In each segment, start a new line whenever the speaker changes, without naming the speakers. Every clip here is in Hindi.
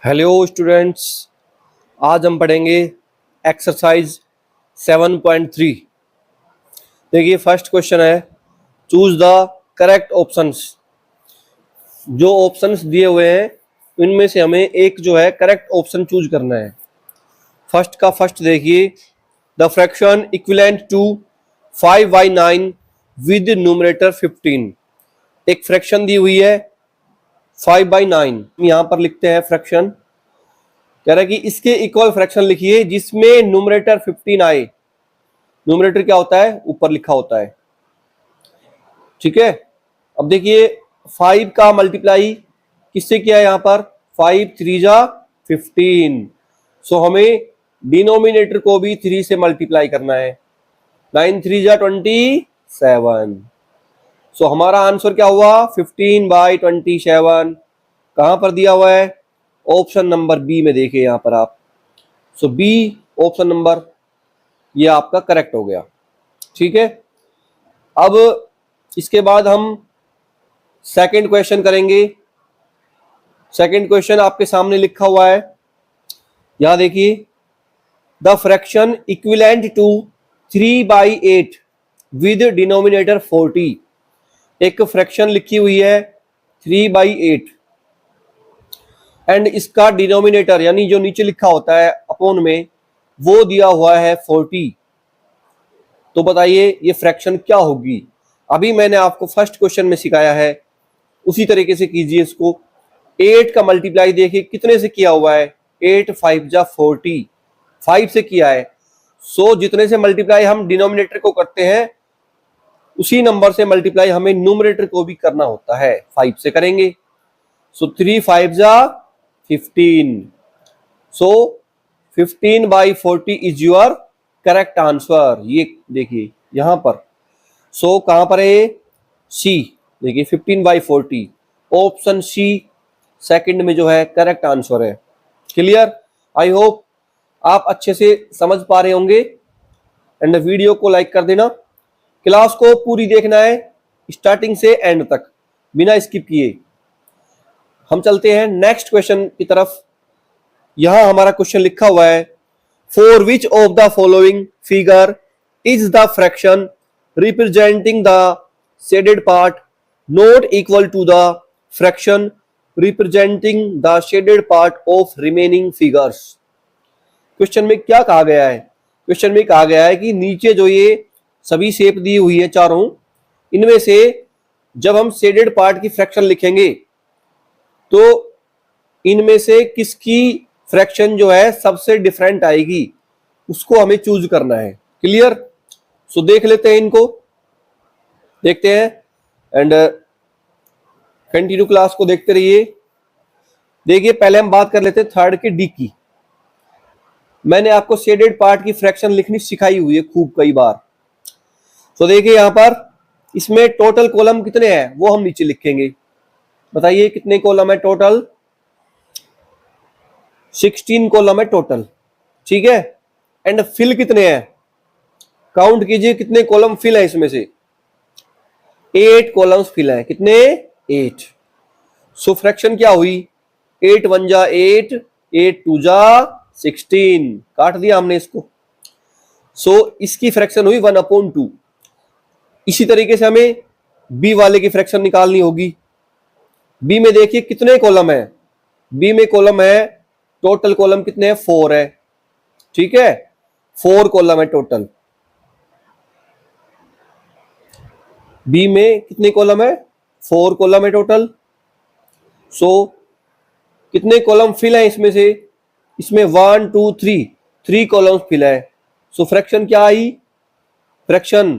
हेलो स्टूडेंट्स, आज हम पढ़ेंगे एक्सरसाइज 7.3। देखिए फर्स्ट क्वेश्चन है, चूज द करेक्ट ऑप्शंस। जो ऑप्शंस दिए हुए हैं इनमें से हमें एक जो है करेक्ट ऑप्शन चूज करना है। फर्स्ट का फर्स्ट देखिए, the fraction equivalent to 5/9 with numerator 15। एक फ्रैक्शन दी हुई है 5/9, यहां पर लिखते हैं फ्रैक्शन। कह रहा है कि इसके इक्वल फ्रैक्शन लिखिए जिसमें न्यूमरेटर 15 आए। न्यूमरेटर क्या होता है? ऊपर लिखा होता है। ठीक है, अब देखिए 5 का मल्टीप्लाई किससे किया है? यहां पर 5 3 जा 15। सो हमें डिनोमिनेटर को भी 3 से मल्टीप्लाई करना है। 9 3 जा 27। सो हमारा आंसर क्या हुआ? 15/27। कहां पर दिया हुआ है? ऑप्शन नंबर बी में देखिए यहां पर आप। सो बी ऑप्शन नंबर ये आपका करेक्ट हो गया। ठीक है, अब इसके बाद हम सेकंड क्वेश्चन करेंगे। सेकंड क्वेश्चन आपके सामने लिखा हुआ है, यहां देखिए, the fraction equivalent to 3/8 with denominator 40। एक फ्रैक्शन लिखी हुई है 3/8 एंड इसका डिनोमिनेटर यानी जो नीचे लिखा होता है अपोन में वो दिया हुआ है 40। तो बताइए ये फ्रैक्शन क्या होगी? अभी मैंने आपको फर्स्ट क्वेश्चन में सिखाया है, उसी तरीके से कीजिए इसको। 8 का मल्टीप्लाई देखिए कितने से किया हुआ है? 8 5 जा 40, 5 से किया है। सो जितने से मल्टीप्लाई हम डिनोमिनेटर को करते हैं उसी नंबर से मल्टीप्लाई हमें न्यूमरेटर को भी करना होता है। 5 से करेंगे। सो 3 5 जा 15। सो 15/40 इज योर करेक्ट आंसर। ये देखिए यहां पर। सो कहां पर है? सी। देखिए 15/40 ऑप्शन सी सेकंड में जो है करेक्ट आंसर है। क्लियर? आई होप आप अच्छे से समझ पा रहे होंगे। एंड वीडियो को लाइक कर देना। क्लास को पूरी देखना है स्टार्टिंग से एंड तक बिना स्किप किए। हम चलते हैं नेक्स्ट क्वेश्चन की तरफ। यहां हमारा क्वेश्चन लिखा हुआ है, for which of the following figure is the fraction representing the shaded part not equal to the fraction representing the shaded part of remaining figures. Question में क्या कहा गया है? क्वेश्चन में कहा गया है कि नीचे जो ये सभी शेप दी हुई है चारों, इनमें से जब हम शेडेड पार्ट की फ्रैक्शन लिखेंगे तो इनमें से किसकी फ्रैक्शन जो है सबसे डिफरेंट आएगी उसको हमें चूज करना है। क्लियर? सो देख लेते हैं, इनको देखते हैं एंड कंटिन्यू क्लास को देखते रहिए। देखिए पहले हम बात कर लेते हैं थर्ड के डी की। मैंने आपको शेडेड पार्ट की फ्रैक्शन लिखनी सिखाई हुई है खूब कई बार। तो देखिए यहां पर इसमें टोटल कॉलम कितने हैं वो हम नीचे लिखेंगे। बताइए कितने कॉलम है टोटल? 16 कॉलम है टोटल। ठीक है, एंड फिल कितने हैं? काउंट कीजिए कितने कॉलम फिल है इसमें से। 8 कॉलम्स फिल है। कितने? 8। सो फ्रैक्शन क्या हुई? 8 1 जा 8, 8 2 जा 16। काट दिया हमने इसको। सो इसकी फ्रैक्शन हुई 1/2। इसी तरीके से हमें बी वाले की फ्रैक्शन निकालनी होगी। बी में देखिए कितने कॉलम है? बी में कॉलम है, टोटल कॉलम कितने हैं? 4 है। ठीक है, 4 कॉलम है टोटल। बी में कितने कॉलम है? 4 कॉलम है टोटल। सो कितने कॉलम फिल है इसमें से? इसमें 1 2 3 कॉलम फिल है। सो फ्रैक्शन क्या आई? फ्रैक्शन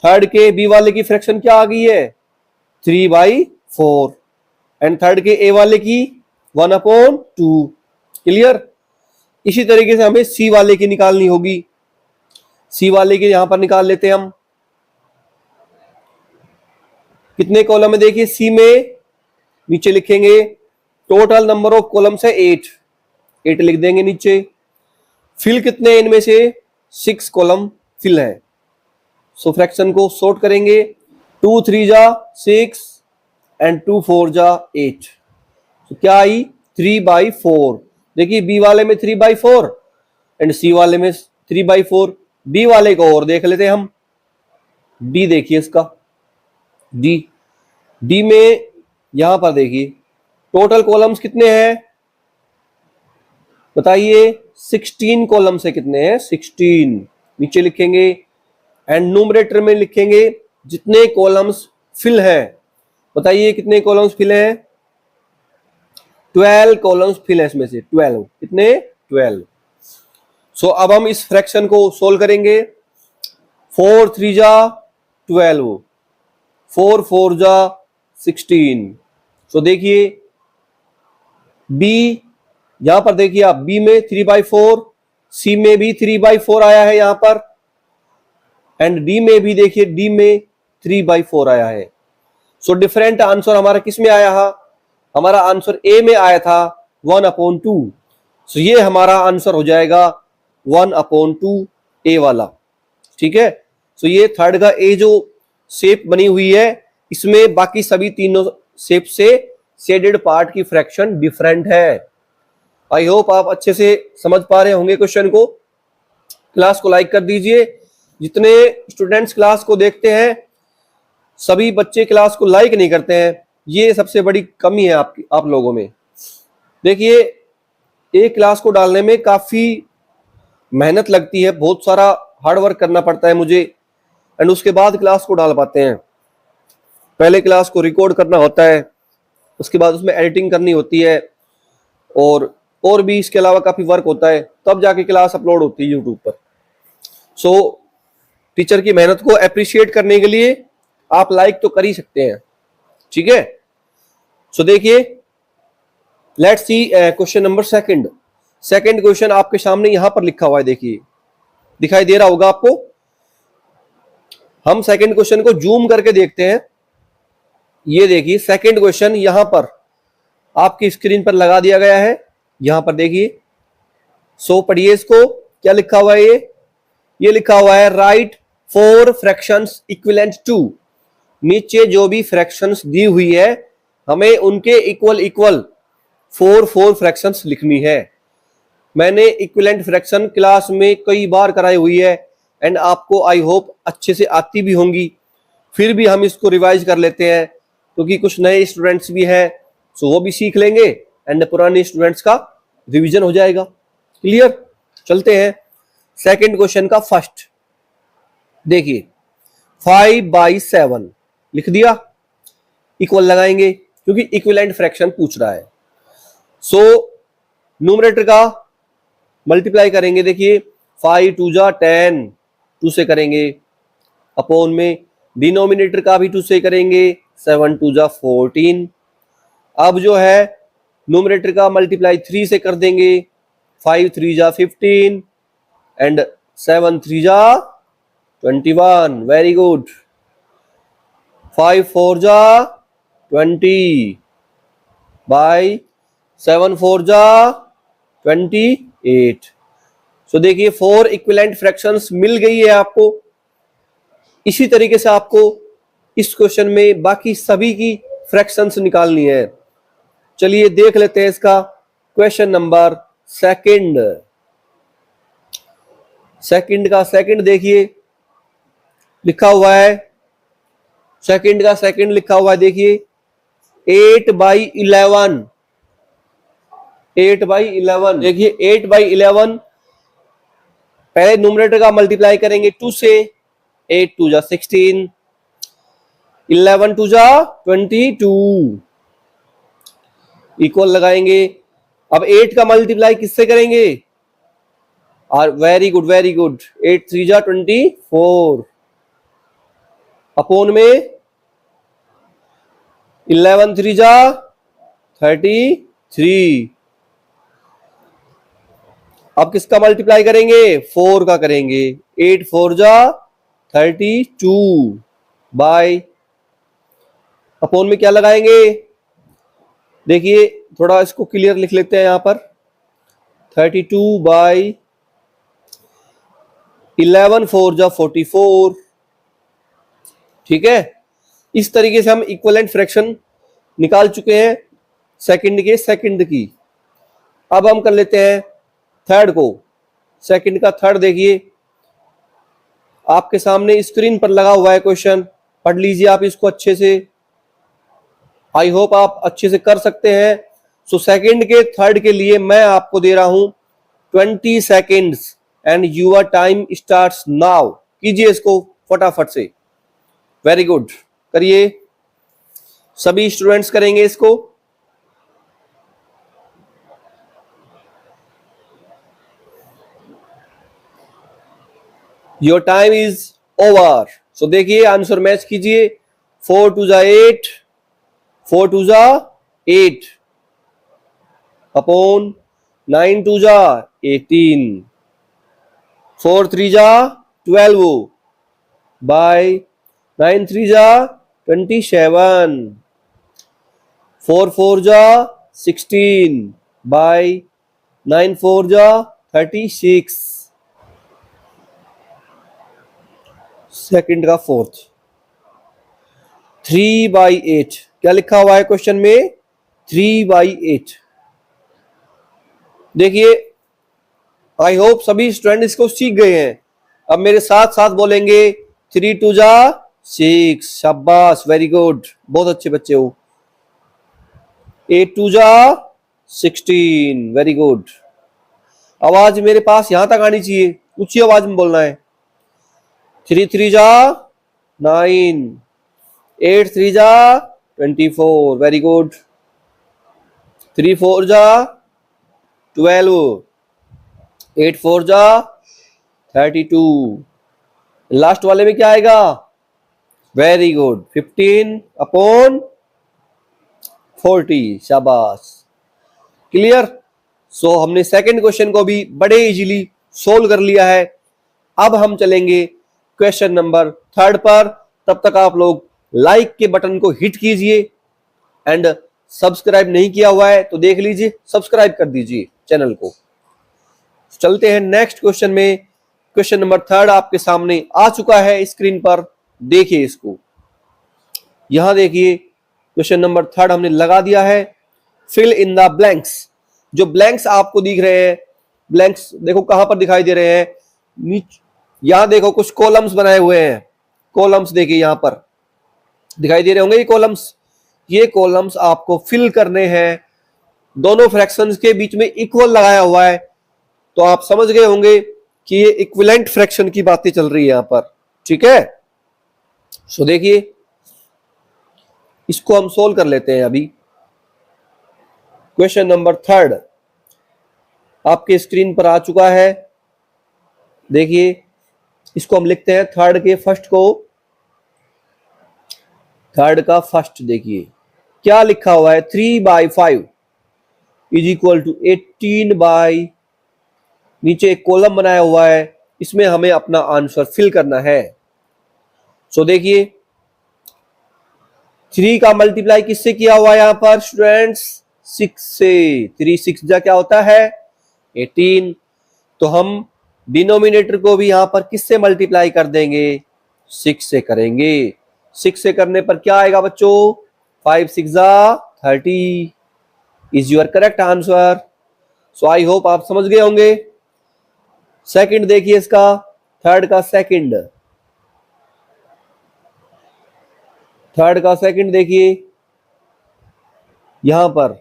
थर्ड के बी वाले की फ्रैक्शन क्या आ गई है? 3/4 एंड थर्ड के ए वाले की 1/2। क्लियर? इसी तरीके से हमें सी वाले की निकालनी होगी। सी वाले की यहां पर निकाल लेते हैं हम। कितने कॉलम है? देखिए सी में नीचे लिखेंगे टोटल नंबर ऑफ कॉलम्स है 8 लिख देंगे नीचे। फिल कितने इनमें से? 6 कॉलम फिल है। सो फ्रैक्शन को सॉर्ट करेंगे। 2 3 जा 6 एंड 2 4 जा 8। तो क्या आई? 3/4। देखिए बी वाले में 3/4 एंड सी वाले में 3/4। डी वाले को और देख लेते हैं हम। डी देखिए इसका, डी डी में यहां पर देखिए टोटल कॉलम्स कितने हैं बताइए। 16 कॉलम से कितने हैं 16। नीचे लिखेंगे एंड न्यूमरेटर में लिखेंगे जितने कॉलम्स फिल हैं। बताइए कितने कॉलम्स फिल हैं। 12 कॉलम्स फिल है इसमें से। 12 कितने 12। सो अब हम इस फ्रैक्शन को सोल्व करेंगे। 4 3 जा 12, 4 4 जा 16। सो देखिए बी, यहां पर देखिए आप बी में 3/4, सी में भी 3/4 आया है यहां पर एंड डी में भी देखिए डी में 3/4 आया है। सो डिफरेंट आंसर हमारा किस में आया है। हमारा आंसर ए में आया था 1/2। सो ये हमारा आंसर हो जाएगा 1/2 ए वाला। ठीक है। सो ये थर्ड का ए जो शेप बनी हुई है इसमें बाकी सभी तीनों शेप से शेडेड पार्ट की फ्रैक्शन डिफरेंट है। आई होप आप अच्छे से समझ पा रहे होंगे क्वेश्चन को। क्लास को लाइक कर दीजिए। जितने स्टूडेंट्स क्लास को देखते हैं सभी बच्चे क्लास को लाइक नहीं करते हैं, ये सबसे बड़ी कमी है आप लोगों में। देखिए एक क्लास को डालने में काफी मेहनत लगती है, बहुत सारा हार्ड वर्क करना पड़ता है मुझे एंड उसके बाद क्लास को डाल पाते हैं। पहले क्लास को रिकॉर्ड करना होता है, उसके बाद उसमें एडिटिंग करनी होती है और भी इसके अलावा काफी वर्क होता है, तब जाके क्लास अपलोड होती है यूट्यूब पर। सो टीचर की मेहनत को अप्रिशिएट करने के लिए आप लाइक तो कर ही सकते हैं। ठीक है। सो देखिए let's see question number second. Second question आपके सामने यहां पर लिखा हुआ है, देखिए दिखाई दे रहा होगा आपको। हम सेकंड क्वेश्चन को जूम करके देखते हैं। ये देखिए सेकंड क्वेश्चन यहां पर आपकी स्क्रीन पर लगा दिया गया है, यहां पर देखिए। सो पढ़िए इसको, क्या लिखा हुआ है ये लिखा हुआ है राइट 4 फ्रैक्शंस इक्विवेलेंट टू। नीचे जो भी फ्रैक्शंस दी हुई है हमें उनके इक्वल 4 फ्रैक्शंस लिखनी है। मैंने इक्विवेलेंट फ्रैक्शन क्लास में कई बार कराई हुई है एंड आपको आई होप अच्छे से आती भी होंगी, फिर भी हम इसको रिवाइज कर लेते हैं क्योंकि कुछ नए स्टूडेंट्स भी हैं, सो वो भी सीख लेंगे एंड पुराने स्टूडेंट्स का रिवीजन हो जाएगा। क्लियर। चलते हैं सेकंड क्वेश्चन का फर्स्ट। देखिए 5/7 लिख दिया, इक्वल लगाएंगे क्योंकि इक्विवेलेंट फ्रैक्शन पूछ रहा है। सो न्यूमरेटर का मल्टीप्लाई करेंगे। देखिए 5 2 जा 10, 2 से करेंगे अपॉन में डिनोमिनेटर का भी 2 से करेंगे, 7 2 जा 14। अब जो है न्यूमरेटर का मल्टीप्लाई 3 से कर देंगे, 5 3 जा 15 एंड 7 3 जा 21। Very good. 5 4 जा 20 बाई 7 4 जा 28। सो देखिए 4 इक्विवेलेंट फ्रैक्शंस मिल गई है आपको। इसी तरीके से आपको इस क्वेश्चन में बाकी सभी की फ्रैक्शंस निकालनी है। चलिए देख लेते हैं इसका क्वेश्चन नंबर सेकंड। सेकंड का सेकंड देखिए लिखा हुआ है, सेकंड का सेकंड लिखा हुआ है। देखिए 8/11, 8/11। देखिए 8/11 पहले न्यूमरेटर का मल्टीप्लाई करेंगे 2 से, 8 2 जा 16, 11 2 जा 22, इक्वल लगाएंगे। अब 8 का मल्टीप्लाई किससे करेंगे। और वेरी गुड 8 3 जा 24 अपॉन में 11 3 जा 33। अब किसका मल्टीप्लाई करेंगे 4 का करेंगे, 8 4 जा 32 बाय अपॉन में क्या लगाएंगे। देखिए थोड़ा इसको क्लियर लिख लेते हैं यहां पर, 32 बाय 11 4 जा 44। ठीक है। इस तरीके से हम इक्विवेलेंट फ्रैक्शन निकाल चुके हैं सेकंड के सेकंड की। अब हम कर लेते हैं थर्ड को। सेकंड का थर्ड देखिए, आपके सामने स्क्रीन पर लगा हुआ है क्वेश्चन, पढ़ लीजिए आप इसको अच्छे से। आई होप आप अच्छे से कर सकते हैं। सो सेकंड के थर्ड के लिए मैं आपको दे रहा हूं 20 seconds and your time starts now. कीजिए इसको फटाफट से। वेरी गुड, करिए, सभी स्टूडेंट्स करेंगे इसको। Your time is over. So देखिए आंसर मैच कीजिए। 4 2 जा 8, 4 2 जा 8 अपॉन 9 2 जा 18, 4 3 जा 12 बाय 9 3 जा 27, 4 4 जा 16 बाय 9 4 जा 36। सेकंड का फोर्थ 3/8। क्या लिखा हुआ है क्वेश्चन में? 3/8। देखिए आई होप सभी स्टूडेंट इसको सीख गए हैं। अब मेरे साथ साथ बोलेंगे 3 2 जा 6। शाबाश, वेरी गुड, बहुत अच्छे बच्चे हो। 8 2 जा 16, वेरी गुड। आवाज मेरे पास यहां तक आनी चाहिए, ऊंची आवाज में बोलना है। 3 3 जा 9, 8 3 जा 24, वेरी गुड। 3 4 जा 12, 8 4 जा 32। लास्ट वाले में क्या आएगा? Very good, 15 upon 40। शाबाश, क्लियर। सो हमने सेकंड क्वेश्चन को भी बड़े इजीली सोल्व कर लिया है। अब हम चलेंगे क्वेश्चन नंबर थर्ड पर। तब तक आप लोग लाइक के बटन को हिट कीजिए एंड सब्सक्राइब नहीं किया हुआ है तो देख लीजिए, सब्सक्राइब कर दीजिए चैनल को। चलते हैं नेक्स्ट क्वेश्चन में। क्वेश्चन नंबर थर्ड आपके सामने आ चुका है स्क्रीन पर, देखिए इसको। यहां देखिए क्वेश्चन नंबर थर्ड हमने लगा दिया है। Fill in the blanks. जो ब्लैंक्स आपको दिख रहे हैं, ब्लैंक्स देखो कहां पर दिखाई दे रहे हैं? नीचे यहां देखो कुछ कॉलम्स बनाए हुए हैं। कॉलम्स देखिए यहां पर दिखाई दे रहे होंगे ये कॉलम्स। ये कॉलम्स आपको फिल करने हैं। दोनों फ्रैक्शंस के बीच में इक्वल लगाया हुआ है, तो आप समझ गए होंगे कि ये इक्विवेलेंट फ्रैक्शन की बातें चल रही है यहां पर, ठीक है। सो देखिए इसको हम सोल्व कर लेते हैं अभी। क्वेश्चन नंबर थर्ड आपके स्क्रीन पर आ चुका है। देखिए इसको हम लिखते हैं थर्ड के फर्स्ट को। थर्ड का फर्स्ट देखिए क्या लिखा हुआ है? 3/5 इज इक्वल टू 18 बाई, नीचे एक कॉलम बनाया हुआ है, इसमें हमें अपना आंसर फिल करना है। सो देखिए 3 का मल्टीप्लाई किससे किया हुआ है यहां पर स्टूडेंट्स? 6 से। 3 6 जा क्या होता है? 18। तो हम डिनोमिनेटर को भी यहां पर किससे मल्टीप्लाई कर देंगे? 6 से करेंगे। 6 से करने पर क्या आएगा बच्चों? 5 6 जा 30 is your correct answer. So I hope आप समझ गए होंगे। सेकंड देखिए इसका, थर्ड का सेकंड। थर्ड का सेकंड देखिए यहां पर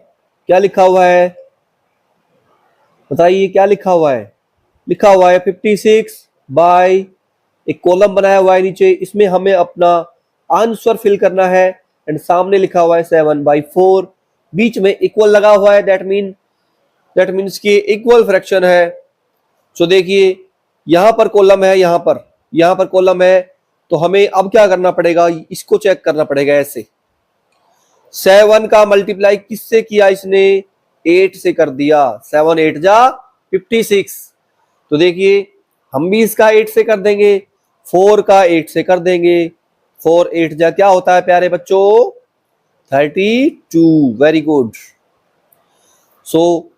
क्या लिखा हुआ है? बताइए क्या लिखा हुआ है? लिखा हुआ है 56 बाय, एक कॉलम बनाया हुआ है नीचे, इसमें हमें अपना आंसर फिल करना है। एंड सामने लिखा हुआ है 7/4, बीच में इक्वल लगा हुआ है। दैट मीन्स कि इक्वल फ्रैक्शन है। सो देखिए यहां पर कॉलम है, यहां पर कॉलम है, तो हमें अब क्या करना पड़ेगा? इसको चेक करना पड़ेगा ऐसे। 7 का मल्टीप्लाई किससे किया इसने? 8 से कर दिया। 7 8 जा 56। तो देखिए हम भी इसका 8 से कर देंगे, 4 का 8 से कर देंगे। 4 8 जा क्या होता है प्यारे बच्चों? 32। Very good. सो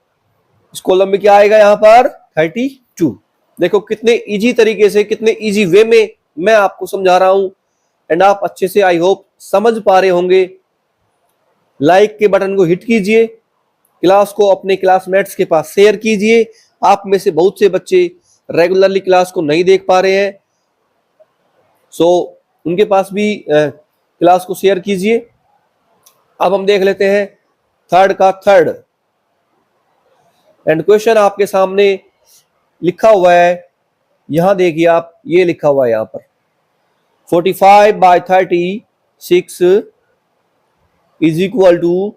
इस कॉलम में क्या आएगा यहां पर? 32। देखो कितने इजी तरीके से, कितने इजी वे में मैं आपको समझा रहा हूं एंड आप अच्छे से आई होप समझ पा रहे होंगे। लाइक के बटन को हिट कीजिए क्लास को अपने क्लासमेट्स के पास शेयर कीजिए। आप में से बहुत से बच्चे रेगुलरली क्लास को नहीं देख पा रहे हैं, सो उनके पास भी क्लास को शेयर कीजिए। अब हम देख लेते हैं थर्ड का थर्ड, एंड क्वेश्चन आपके सामने लिखा हुआ है, यहां देखिए आप, ये लिखा हुआ है यहां पर 45/36 इज इक्वल टू,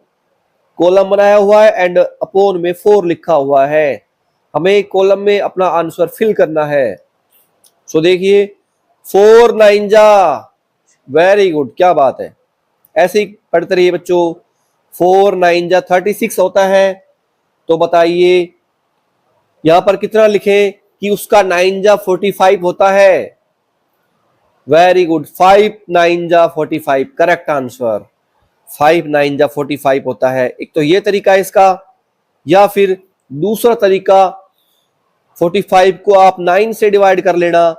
कॉलम बनाया हुआ है एंड अपोन में 4 लिखा हुआ है। हमें कॉलम में अपना आंसर फिल करना है। सो देखिए 4 9 जा, वेरी गुड, क्या बात है, ऐसे ही पढ़ते रहिए बच्चों। 4 9 जा 36 होता है, तो बताइए यहां पर कितना लिखें कि उसका 9 जा 45 होता है। वेरी गुड, 5 9 जा 45, करेक्ट आंसर। 5 9 जा 45 होता है। एक तो ये तरीका है इसका, या फिर दूसरा तरीका 45 को आप 9 से डिवाइड कर लेना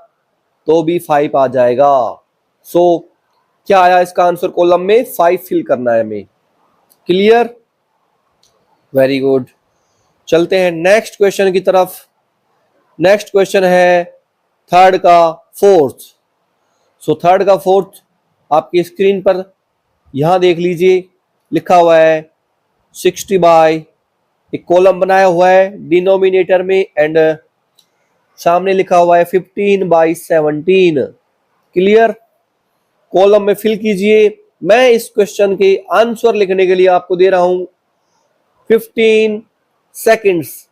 तो भी 5 आ जाएगा। सो क्या आया इसका आंसर, कॉलम में 5 फिल करना है हमें। Clear, very good. चलते हैं नेक्स्ट क्वेश्चन की तरफ। नेक्स्ट क्वेश्चन है थर्ड का फोर्थ। सो थर्ड का फोर्थ आपकी स्क्रीन पर यहां देख लीजिए, लिखा हुआ है 60 बाय, एक कॉलम बनाया हुआ है डिनोमिनेटर में, एंड सामने लिखा हुआ है 15/17। क्लियर, कॉलम में फिल कीजिए। मैं इस क्वेश्चन के आंसर लिखने के लिए आपको दे रहा हूं 15 seconds.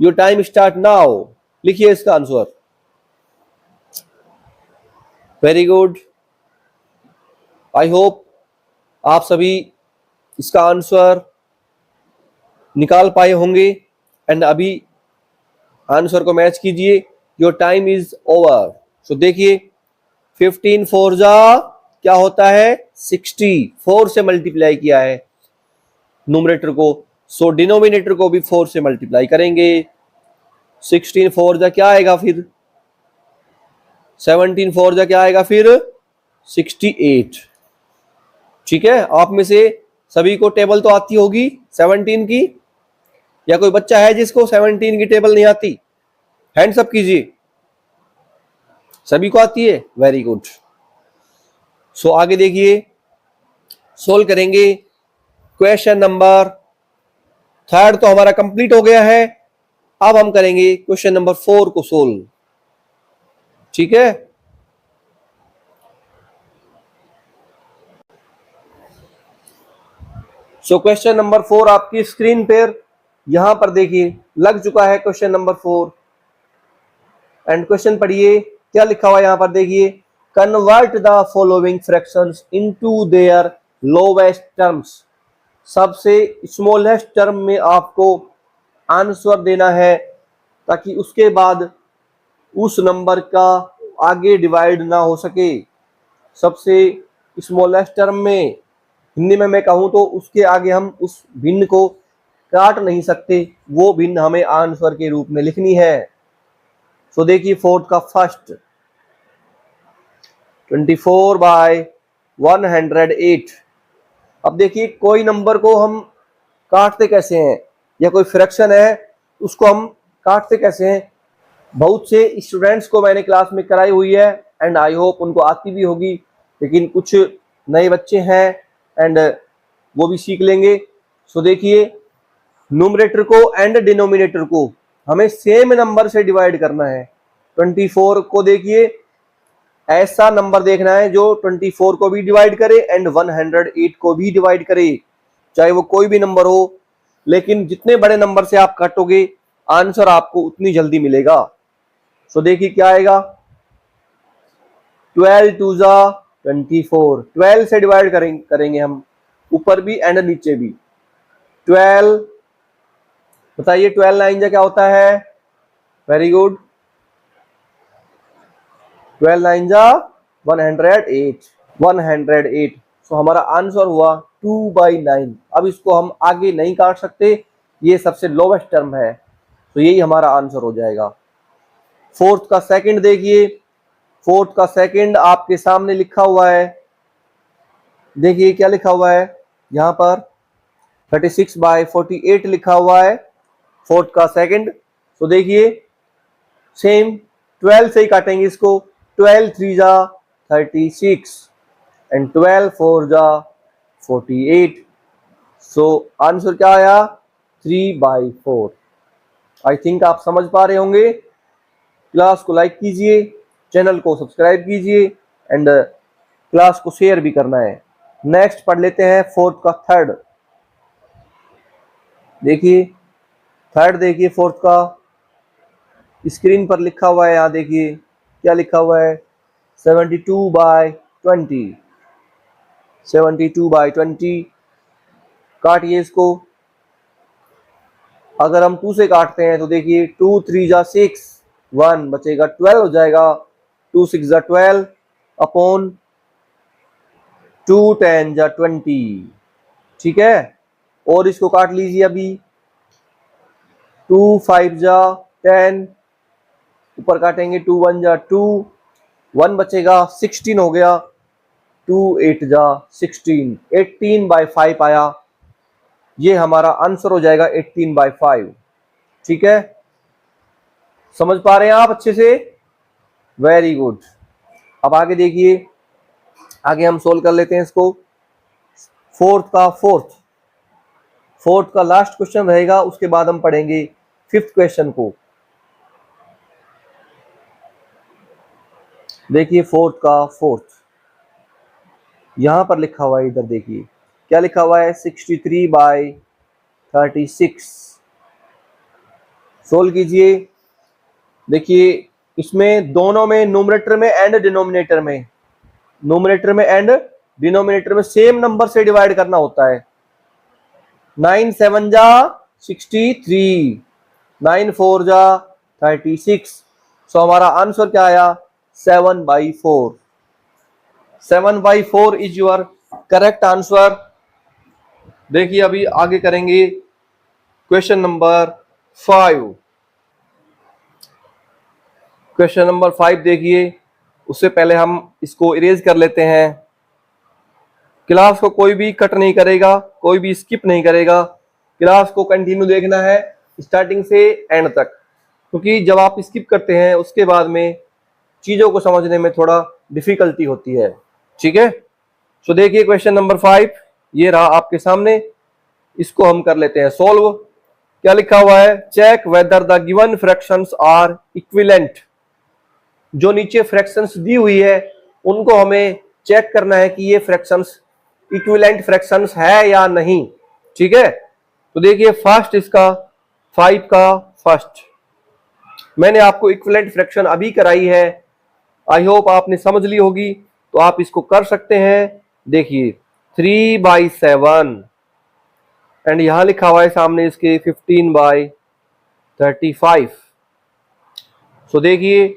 Your time start now. लिखिए इसका answer. Very good, I hope आप सभी इसका आंसर निकाल पाए होंगे, एंड अभी आंसर को मैच कीजिए। Your time is over. So देखिए 15 4 जा क्या होता है 60, 4 से मल्टीप्लाई किया है न्यूमरेटर को, सो डिनोमिनेटर को भी 4 से मल्टीप्लाई करेंगे। 16 4 जा क्या आएगा फिर, 17 4 जा क्या आएगा फिर 68। ठीक है, आप में से सभी को टेबल तो आती होगी 17 की, या कोई बच्चा है जिसको 17 की टेबल नहीं आती, हैंड्स अप कीजिए। सभी को आती है, वेरी गुड। सो आगे देखिए, सोल्व करेंगे। क्वेश्चन नंबर थर्ड तो हमारा कंप्लीट हो गया है। अब हम करेंगे क्वेश्चन नंबर 4 को सोल्व। ठीक है, सो क्वेश्चन नंबर 4 आपकी स्क्रीन पर यहां पर देखिए लग चुका है क्वेश्चन नंबर 4, एंड क्वेश्चन पढ़िए क्या लिखा हुआ है यहां पर देखिए। Convert the following fractions into their lowest terms. सबसे स्मॉलेस्ट टर्म में आपको आंसर देना है, ताकि उसके बाद उस नंबर का आगे डिवाइड ना हो सके। सबसे स्मॉलेस्ट टर्म में, हिंदी में मैं कहूं तो उसके आगे हम उस भिन्न को काट नहीं सकते, वो भिन्न हमें आंसर के रूप में लिखनी है। सो देखिए फोर्थ का फर्स्ट 24/108। अब देखिए कोई नंबर को हम काटते कैसे हैं, या कोई फ्रैक्शन है उसको हम काटते कैसे हैं। बहुत से स्टूडेंट्स को मैंने क्लास में कराई हुई है, एंड आई होप उनको आती भी होगी, लेकिन कुछ नए बच्चे हैं एंड वो भी सीख लेंगे। सो देखिए न्यूमरेटर को एंड डिनोमिनेटर को हमें सेम नंबर से डिवाइड करना है। 24 को देखिए ऐसा नंबर देखना है जो 24 को भी डिवाइड करे एंड 108 को भी डिवाइड करे, चाहे वो कोई भी नंबर हो। लेकिन जितने बड़े नंबर से आप काटोगे आंसर आपको उतनी जल्दी मिलेगा। सो देखिए क्या आएगा, 12 2 जा 24, 12 से डिवाइड करेंगे हम, ऊपर भी एंड नीचे भी। 12, बताइए 12 9 जा क्या होता है, वेरी गुड, 12 9 जा 108, 108। सो हमारा आंसर हुआ 2/9। अब इसको हम आगे नहीं काट सकते, ये सबसे लोवेस्ट टर्म है, तो यही हमारा आंसर हो जाएगा। फोर्थ का सेकंड देखिए, फोर्थ का सेकंड आपके सामने लिखा हुआ है, देखिए क्या लिखा हुआ है यहां पर 36/48 लिखा हुआ है, फोर्थ का सेकंड। तो देखिए सेम 12 से ही काटेंगे इसको। 12 3 जा 36 एंड 12 4 जा 48। सो आंसर क्या आया? 3/4। आई थिंक आप समझ पा रहे होंगे। क्लास को लाइक कीजिए, चैनल को सब्सक्राइब कीजिए एंड क्लास को शेयर भी करना है। नेक्स्ट पढ़ लेते हैं फोर्थ का थर्ड। देखिए थर्ड, देखिए फोर्थ का स्क्रीन पर लिखा हुआ है। यहाँ देखिए क्या लिखा हुआ है? 72/20। 72/20 काटिए इसको। अगर हम 2 से काटते हैं तो देखिए 2 3 जा 6, 1 बचेगा 12 हो जाएगा। 2 6 जा 12 अपॉन 2 10 जा 20। ठीक है, और इसको काट लीजिए अभी। 2 5 जा 10, ऊपर काटेंगे 2 1 जा 2, 1 बचेगा 16 हो गया। 2 8 जा 16, 18/5 आया। ये हमारा आंसर हो जाएगा 18/5। ठीक है, समझ पा रहे हैं आप अच्छे से? Very good. अब आगे देखिए, आगे हम सोल्व कर लेते हैं इसको। फोर्थ का लास्ट क्वेश्चन रहेगा, उसके बाद हम पढ़ेंगे फिफ्थ क्वेश्चन को। देखिए फोर्थ यहां पर लिखा हुआ है, इधर देखिए क्या लिखा हुआ है? 63/36। सोल्व कीजिए। देखिए इसमें दोनों में, न्यूमरेटर में एंड डिनोमिनेटर में सेम नंबर से डिवाइड करना होता है। 9 7 जा 63, 9 4 जा 36। सो हमारा आंसर क्या आया? 7/4। 7/4 इज योर करेक्ट आंसर। देखिए अभी आगे करेंगे क्वेश्चन नंबर 5। क्वेश्चन नंबर 5 देखिए, उससे पहले हम इसको इरेज कर लेते हैं। क्लास को कोई भी कट नहीं करेगा, कोई भी स्किप नहीं करेगा। क्लास को कंटिन्यू देखना है स्टार्टिंग से एंड तक, क्योंकि जब आप स्किप करते हैं उसके बाद में चीजों को समझने में थोड़ा डिफिकल्टी होती है। ठीक है, तो देखिए क्वेश्चन नंबर 5 ये रहा आपके सामने। इसको हम कर लेते हैं सॉल्व। क्या लिखा हुआ है? Check whether the given fractions are equivalent. जो नीचे फ्रैक्शंस दी हुई है उनको हमें चेक करना है कि ये फ्रैक्शंस इक्विवेलेंट फ्रैक्शंस है या नहीं। ठीक है, तो देखिए फर्स्ट इसका 5 का फर्स्ट, मैंने आपको इक्विवेलेंट फ्रैक्शन अभी कराई है। आई होप आपने समझ ली होगी, तो आप इसको कर सकते हैं। देखिए 3/7 एंड यहां लिखा हुआ है सामने इसके 15/35। सो देखिए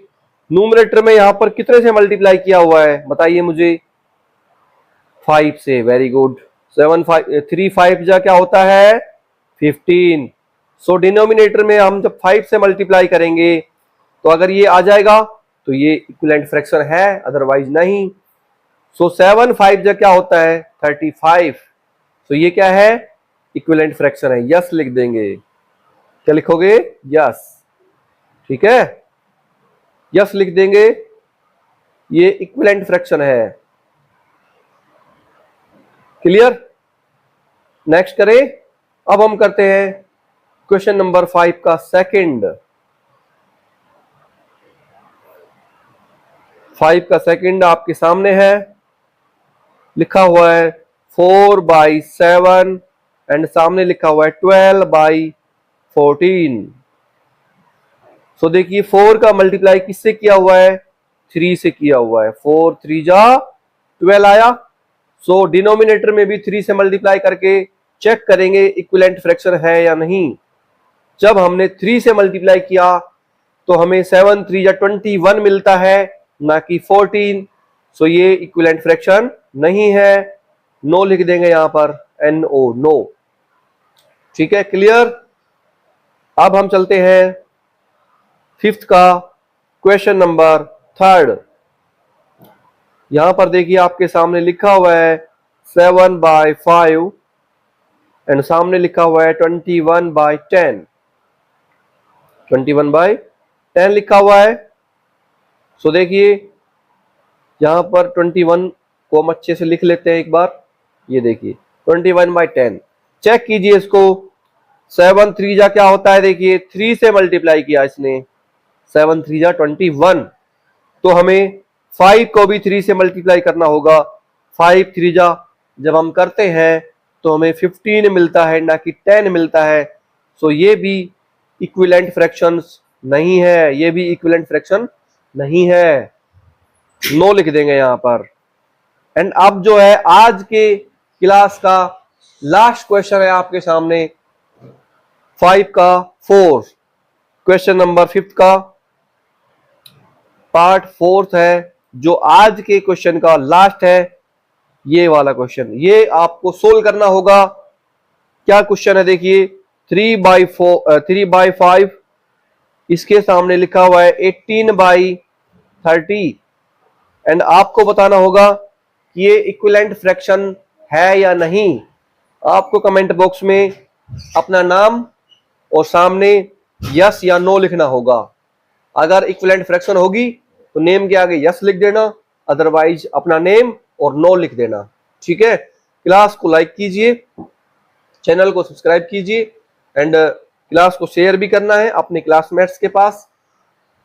न्यूमरेटर में यहां पर कितने से मल्टीप्लाई किया हुआ है बताइए मुझे? 5 से। Very good. 7 5 3 5 जा क्या होता है? 15। सो डिनोमिनेटर में हम जब 5 से मल्टीप्लाई करेंगे तो अगर ये आ जाएगा तो ये इक्विवेलेंट फ्रैक्शन है, अदरवाइज नहीं। सो 7 5 जा क्या होता है? 35। सो ये क्या है? इक्विवेलेंट फ्रैक्शन है। यस लिख देंगे। क्या लिखोगे? यस। ठीक है, यस लिख देंगे, ये इक्विवेलेंट फ्रैक्शन है। क्लियर? नेक्स्ट करें। अब हम करते हैं क्वेश्चन नंबर 5 का सेकंड। 5 का सेकंड आपके सामने है, लिखा हुआ है 4/7 एंड सामने लिखा हुआ है 12/14। सो देखिए 4 का मल्टीप्लाई किससे किया हुआ है? 3 से किया हुआ है। 4 3 जा 12 आया। सो डिनोमिनेटर में भी 3 से मल्टीप्लाई करके चेक करेंगे इक्विवेलेंट फ्रैक्शन है या नहीं। जब हमने 3 से मल्टीप्लाई किया तो हमें 7 3 जा 21 मिलता है, ना कि 14। सो ये इक्विवेलेंट फ्रैक्शन नहीं है। नो लिख देंगे यहां पर, NO, नो। ठीक है, क्लियर? अब हम चलते हैं फिफ्थ का क्वेश्चन नंबर 3। यहां पर देखिए आपके सामने लिखा हुआ है 7/5 एंड सामने लिखा हुआ है 21/10, 21/10 लिखा हुआ है। सो देखिए यहां पर 21 को हम अच्छे से लिख लेते हैं एक बार। ये देखिए 21/10, चेक कीजिए इसको। 7 3 जा क्या होता है, देखिए 3 से मल्टीप्लाई किया इसने, 7 3 जा 21, तो हमें 5 को भी 3 से मल्टीप्लाई करना होगा। 5 3 जा जब हम करते हैं तो हमें 15 मिलता है, ना कि 10 मिलता है। सो ये भी इक्विवेलेंट फ्रैक्शंस नहीं है, ये भी इक्विवेलेंट फ्रैक्शन नहीं है, नो लिख देंगे यहां पर। एंड अब जो है आज के क्लास का लास्ट क्वेश्चन है आपके सामने, 5 का 4, क्वेश्चन नंबर 5 का पार्ट 4 है, जो आज के क्वेश्चन का लास्ट है। ये वाला क्वेश्चन, ये आपको सोल्व करना होगा। क्या क्वेश्चन है देखिए, 3/5, इसके सामने लिखा हुआ है 18/30, एंड आपको बताना होगा कि ये इक्विवेलेंट फ्रैक्शन है या नहीं। आपको कमेंट बॉक्स में अपना नाम और सामने यस या नो लिखना होगा। अगर इक्विवेलेंट फ्रैक्शन होगी तो नेम के आगे यस लिख देना, अदरवाइज अपना नेम और नो लिख देना। ठीक है, क्लास को लाइक कीजिए, चैनल को सब्सक्राइब कीजिए, एंड क्लास को शेयर भी करना है अपने क्लासमेट्स के पास।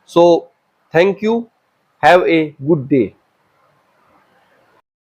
So thank you, have a good day.